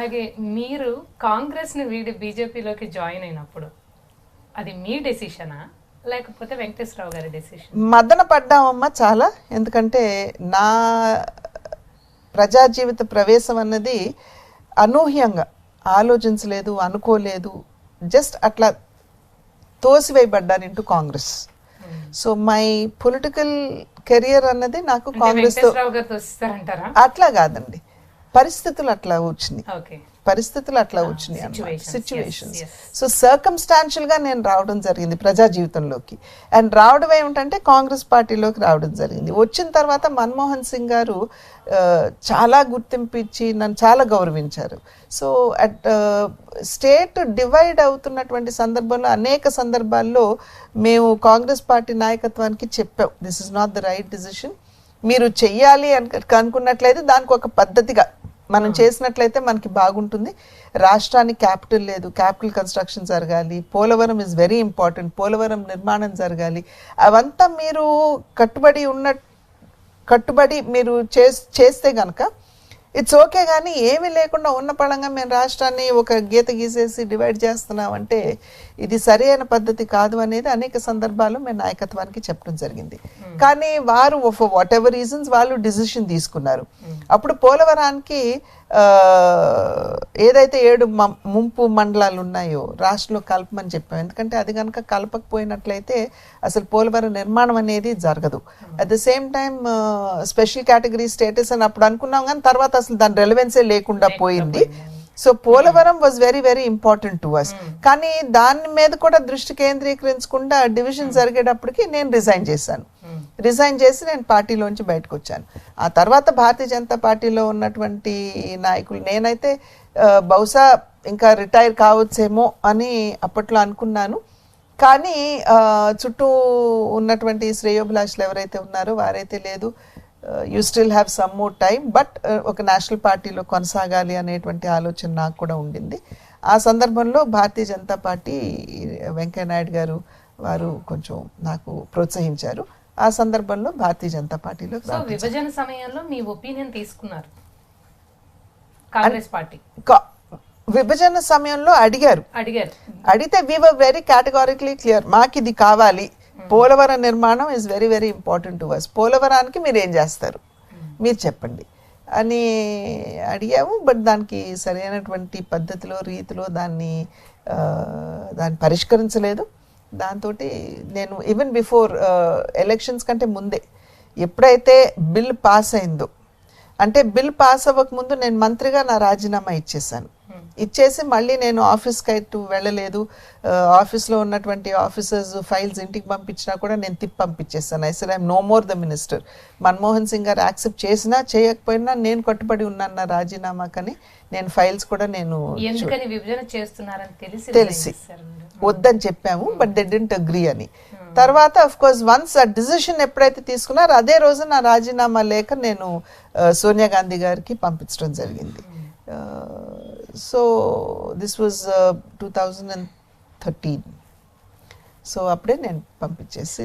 అలాగే మీరు కాంగ్రెస్ ని వీడి బీజేపీలోకి జాయిన్ అయినప్పుడు అది మీ డెసిషనా లేకపోతే వెంకటేశ్వరరావు గారి డెసిషన్? మదన పడ్డామమ్మా చాలా. ఎందుకంటే నా ప్రజా జీవిత ప్రవేశం అన్నది అనూహ్యంగా ఆలోచించలేదు, అనుకోలేదు, జస్ట్ అట్లా తోసివేయబడ్డాను into Congress. So my political career అన్నది నాకు కాంగ్రెస్ అట్లా కాదండి, పరిస్థితులు అట్లా వచ్చినాయి, పరిస్థితులు అట్లా వచ్చినాయి అన్నమాట, సిచ్యువేషన్స్. సో సర్కమ్స్టాన్షియల్ గా నేను రావడం జరిగింది ప్రజా జీవితంలోకి. అండ్ రావడం ఏమిటంటే కాంగ్రెస్ పార్టీలోకి రావడం జరిగింది. వచ్చిన తర్వాత మన్మోహన్ సింగ్ గారు చాలా గుర్తింపు ఇచ్చి నన్ను చాలా గౌరవించారు. సో అట్ స్టేట్ డివైడ్ అవుతున్నటువంటి సందర్భంలో అనేక సందర్భాల్లో మేము కాంగ్రెస్ పార్టీ నాయకత్వానికి చెప్పాం, this is not the right decision, మీరు చెయ్యాలి అనుకున్నట్లయితే దానికి ఒక పద్ధతిగా మనం చేసినట్లయితే మనకి బాగుంటుంది. రాష్ట్రానికి క్యాపిటల్ లేదు, క్యాపిటల్ కన్స్ట్రక్షన్ జరగాలి, Polavaram is very important, Polavaram నిర్మాణం జరగాలి, అవంతా మీరు కట్టుబడి మీరు చేస్తే గనక ఇట్స్ ఓకే. కానీ ఏమీ లేకుండా ఉన్న పడంగా మేము రాష్ట్రాన్ని ఒక గీత గీసేసి డివైడ్ చేస్తున్నాం అంటే ఇది సరైన పద్ధతి కాదు అనేది అనేక సందర్భాల్లో మేము నాయకత్వానికి చెప్పడం జరిగింది. కానీ వారు వాట్ ఎవర్ రీజన్స్ వాళ్ళు డిసిషన్ తీసుకున్నారు. అప్పుడు పోలవరానికి ఏదైతే 7 ముంపు మండలాలు ఉన్నాయో రాష్ట్రంలో కలపమని చెప్పాం. ఎందుకంటే అది కనుక కలపకపోయినట్లయితే అసలు పోలవరం నిర్మాణం అనేది జరగదు. At the same time special category status అని అప్పుడు అనుకున్నాం, కానీ తర్వాత అసలు దాని రెలవెన్సే లేకుండా పోయింది. So Polavaram was very very important to us. కానీ దాని మీద కూడా దృష్టి కేంద్రీకరించకుండా డివిజన్ జరిగేటప్పటికి నేను రిజైన్ చేశాను. రిజైన్ చేసి నేను పార్టీలోంచి బయటకు వచ్చాను. ఆ తర్వాత భారతీయ జనతా పార్టీలో ఉన్నటువంటి నాయకులు, నేనైతే బహుశా ఇంకా రిటైర్ కావచ్చేమో అని అప్పట్లో అనుకున్నాను. కానీ చుట్టూ ఉన్నటువంటి శ్రేయోభిలాషులు ఎవరైతే ఉన్నారో వారైతే లేదు, you still have some more time, but ఒక నేషనల్ పార్టీలో కొనసాగాలి అనేటువంటి ఆలోచన నాకు కూడా ఉండింది. ఆ సందర్భంలో భారతీయ జనతా పార్టీ వెంకయ్య నాయుడు గారు వారు కొంచెం నాకు ప్రోత్సహించారు. ఆ సందర్భంలో భారతీయ జనతా పార్టీలో విభజన సమయంలో మీ ఒపీనియన్ తీసుకున్నారు కాంగ్రెస్ పార్టీ? విభజన సమయంలో అడిగితే we were very categorically clear, మాకు ఇది కావాలి, పోలవరం నిర్మాణం is very very important to us, పోలవరానికి మీరు ఏం చేస్తారు మీరు చెప్పండి అని అడిగాము. బట్ దానికి సరైనటువంటి పద్ధతిలో రీతిలో దాన్ని పరిష్కరించలేదు. దాంతో నేను ఈవెన్ బిఫోర్ ఎలక్షన్స్ కంటే ముందే ఎప్పుడైతే బిల్ పాస్ అయిందో, అంటే బిల్ పాస్ అవ్వక ముందు నేను మంత్రిగా నా రాజీనామా ఇచ్చేసాను. ఇచ్చేసి మళ్ళీ నేను ఆఫీస్కి అయితే వెళ్ళలేదు. ఆఫీస్లో ఉన్నటువంటి ఆఫీసర్స్ ఫైల్స్ ఇంటికి పంపించినా కూడా నేను పంపించేస్తాను. I said I'm no more the minister. Manmohan Singh garu accept చేసినా చేయకపోయినా నేను కట్టుబడి ఉన్నాను నా రాజీనామాకని. నేను ఫైల్స్ కూడా నేను తెలిసి వద్దని చెప్పాము, బట్ దే డిడ్ంట్ అగ్రీ అని. తర్వాత అఫ్ కోర్స్ వన్స్ ఆ డిసిషన్ ఎప్పుడైతే తీసుకున్నారో అదే రోజు నా రాజీనామా లేఖ నేను సోనియా గాంధీ గారికి పంపించడం జరిగింది. So this was 2013. సో అప్పుడే నేను పంపించేసి